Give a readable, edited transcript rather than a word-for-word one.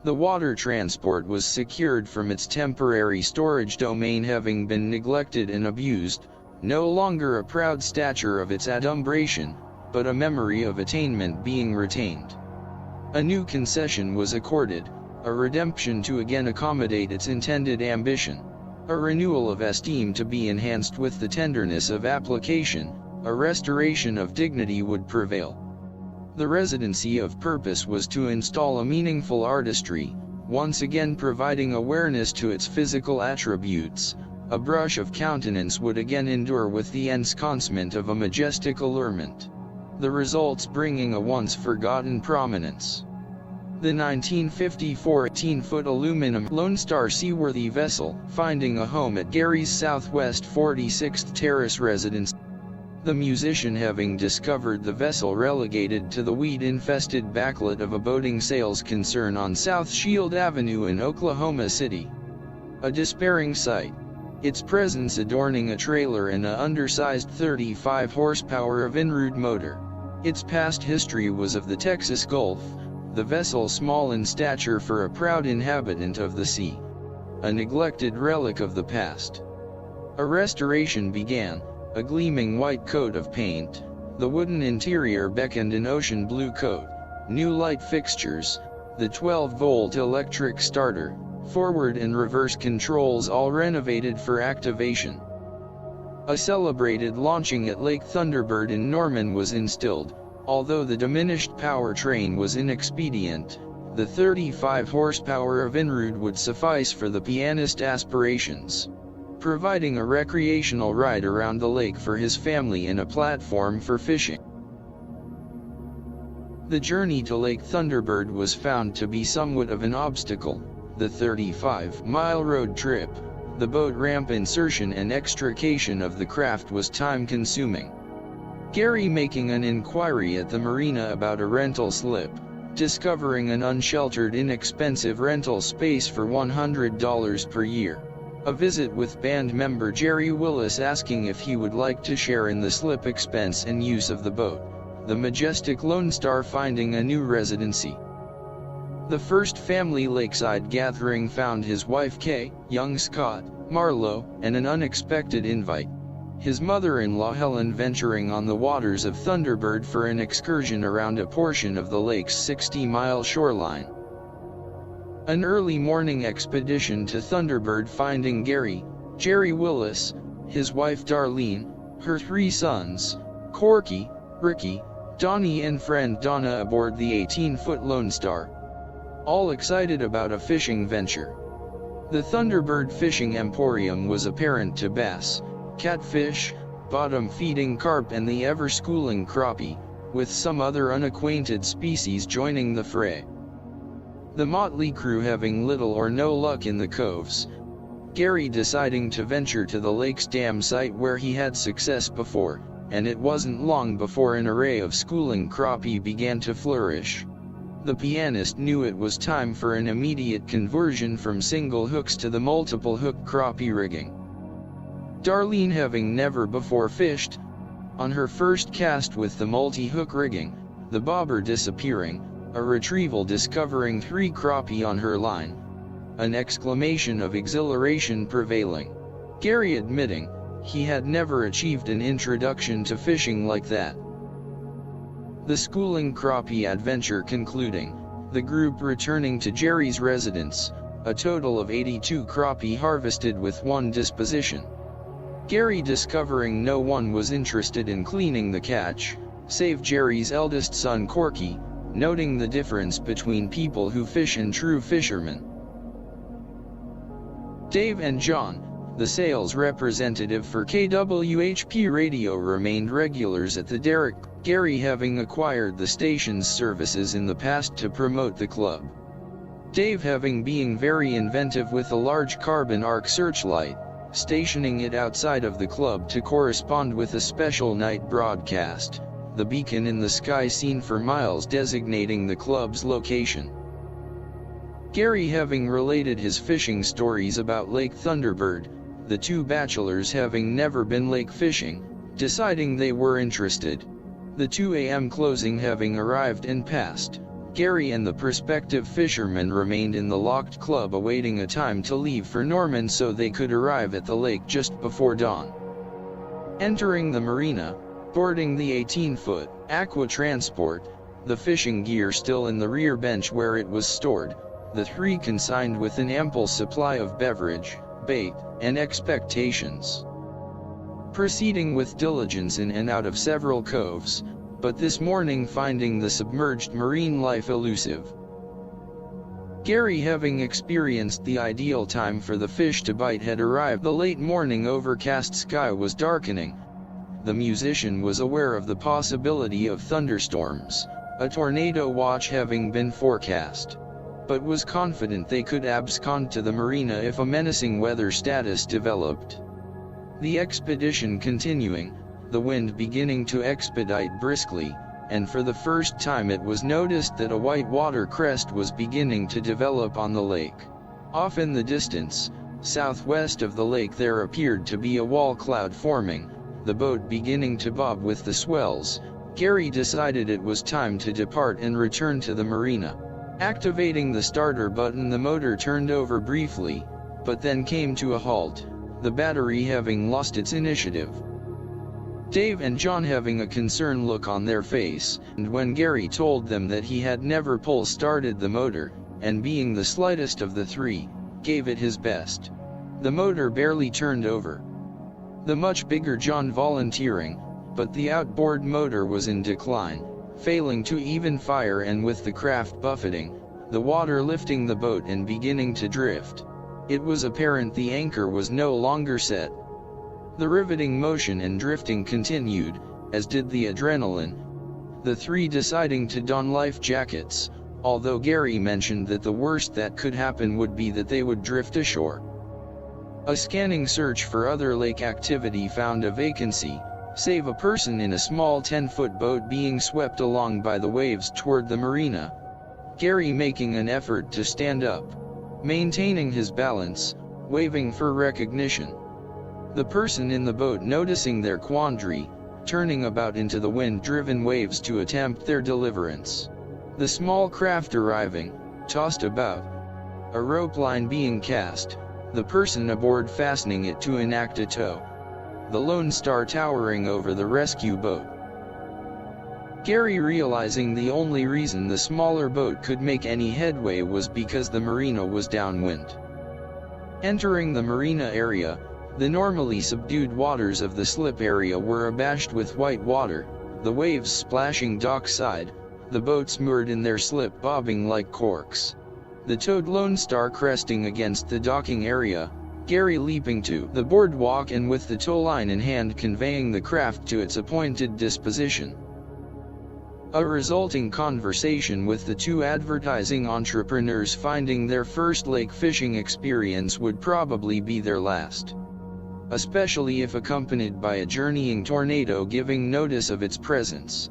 The water transport was secured from its temporary storage domain having been neglected and abused, no longer a proud stature of its adumbration, but a memory of attainment being retained. A new concession was accorded, a redemption to again accommodate its intended ambition, a renewal of esteem to be enhanced with the tenderness of application, a restoration of dignity would prevail. The residency of purpose was to install a meaningful artistry, once again providing awareness to its physical attributes. A brush of countenance would again endure with the ensconcement of a majestic allurement, the results bringing a once forgotten prominence. The 1954 18-foot aluminum Lone Star seaworthy vessel, finding a home at Gary's Southwest 46th Terrace residence. The musician having discovered the vessel relegated to the weed-infested backlet of a boating sales concern on South Shield Avenue in Oklahoma City. A despairing sight. Its presence adorning a trailer and an undersized 35 horsepower Vinrude motor. Its past history was of the Texas Gulf, the vessel small in stature for a proud inhabitant of the sea. A neglected relic of the past. A restoration began, a gleaming white coat of paint, the wooden interior beckoned an ocean blue coat, new light fixtures, the 12-volt electric starter, forward and reverse controls all renovated for activation. A celebrated launching at Lake Thunderbird in Norman was instilled, although the diminished powertrain was inexpedient. The 35 horsepower Vinrude would suffice for the pianist's aspirations, providing a recreational ride around the lake for his family and a platform for fishing. The journey to Lake Thunderbird was found to be somewhat of an obstacle. The 35-mile road trip, the boat ramp insertion and extrication of the craft was time-consuming. Gary making an inquiry at the marina about a rental slip, discovering an unsheltered inexpensive rental space for $100 per year. A visit with band member Jerry Willis asking if he would like to share in the slip expense and use of the boat. The majestic Lone Star finding a new residency. The first family lakeside gathering found his wife Kay, young Scott, Marlowe, and an unexpected invite. His mother-in-law Helen venturing on the waters of Thunderbird for an excursion around a portion of the lake's 60-mile shoreline. An early morning expedition to Thunderbird finding Gary, Jerry Willis, his wife Darlene, her 3 sons, Corky, Ricky, Donnie and friend Donna aboard the 18-foot Lone Star. All excited about a fishing venture. The Thunderbird Fishing Emporium was apparent to bass, catfish, bottom-feeding carp and the ever-schooling crappie, with some other unacquainted species joining the fray. The motley crew having little or no luck in the coves. Gary deciding to venture to the lake's dam site where he had success before, and it wasn't long before an array of schooling crappie began to flourish. The pianist knew it was time for an immediate conversion from single hooks to the multiple hook crappie rigging. Darlene having never before fished, on her first cast with the multi-hook rigging, the bobber disappearing, a retrieval discovering 3 crappie on her line. An exclamation of exhilaration prevailing. Gary admitting, he had never achieved an introduction to fishing like that. The schooling crappie adventure concluding, the group returning to Jerry's residence, a total of 82 crappie harvested with one disposition. Gary discovering no one was interested in cleaning the catch, save Jerry's eldest son Corky, noting the difference between people who fish and true fishermen. Dave and John, the sales representative for KWHP Radio, remained regulars at the derrick, Gary having acquired the station's services in the past to promote the club. Dave having being very inventive with a large carbon arc searchlight, stationing it outside of the club to correspond with a special night broadcast, the beacon in the sky seen for miles designating the club's location. Gary having related his fishing stories about Lake Thunderbird, the 2 bachelors having never been lake fishing, deciding they were interested. The 2 a.m. closing having arrived and passed, Gary and the prospective fishermen remained in the locked club awaiting a time to leave for Norman so they could arrive at the lake just before dawn. Entering the marina, boarding the 18-foot aqua transport, the fishing gear still in the rear bench where it was stored, the three consigned with an ample supply of beverage, bait, and expectations. Proceeding with diligence in and out of several coves, but this morning finding the submerged marine life elusive. Gary, having experienced the ideal time for the fish to bite, had arrived. The late morning overcast sky was darkening. The musician was aware of the possibility of thunderstorms, a tornado watch having been forecast, but was confident they could abscond to the marina if a menacing weather status developed. The expedition continuing, the wind beginning to expedite briskly, and for the first time it was noticed that a white water crest was beginning to develop on the lake. Off in the distance, southwest of the lake, there appeared to be a wall cloud forming, the boat beginning to bob with the swells. Gary decided it was time to depart and return to the marina. Activating the starter button, the motor turned over briefly, but then came to a halt, the battery having lost its initiative. Dave and John having a concerned look on their face, and when Gary told them that he had never pull-started the motor, and being the slightest of the three, gave it his best. The motor barely turned over. The much bigger John volunteering, but the outboard motor was in decline, failing to even fire, and with the craft buffeting, the water lifting the boat and beginning to drift. It was apparent the anchor was no longer set. The riveting motion and drifting continued, as did the adrenaline. The three deciding to don life jackets, although Gary mentioned that the worst that could happen would be that they would drift ashore. A scanning search for other lake activity found a vacancy, save a person in a small 10-foot boat being swept along by the waves toward the marina. Gary making an effort to stand up, maintaining his balance, waving for recognition. The person in the boat noticing their quandary, turning about into the wind-driven waves to attempt their deliverance. The small craft arriving, tossed about, a rope line being cast, the person aboard fastening it to enact a tow. The Lone Star towering over the rescue boat. Gary realizing the only reason the smaller boat could make any headway was because the marina was downwind. Entering the marina area, the normally subdued waters of the slip area were abashed with white water, the waves splashing dockside, the boats moored in their slip bobbing like corks. The towed Lone Star cresting against the docking area, Gary leaping to the boardwalk and with the tow line in hand conveying the craft to its appointed disposition. A resulting conversation with the two advertising entrepreneurs finding their first lake fishing experience would probably be their last. Especially if accompanied by a journeying tornado giving notice of its presence.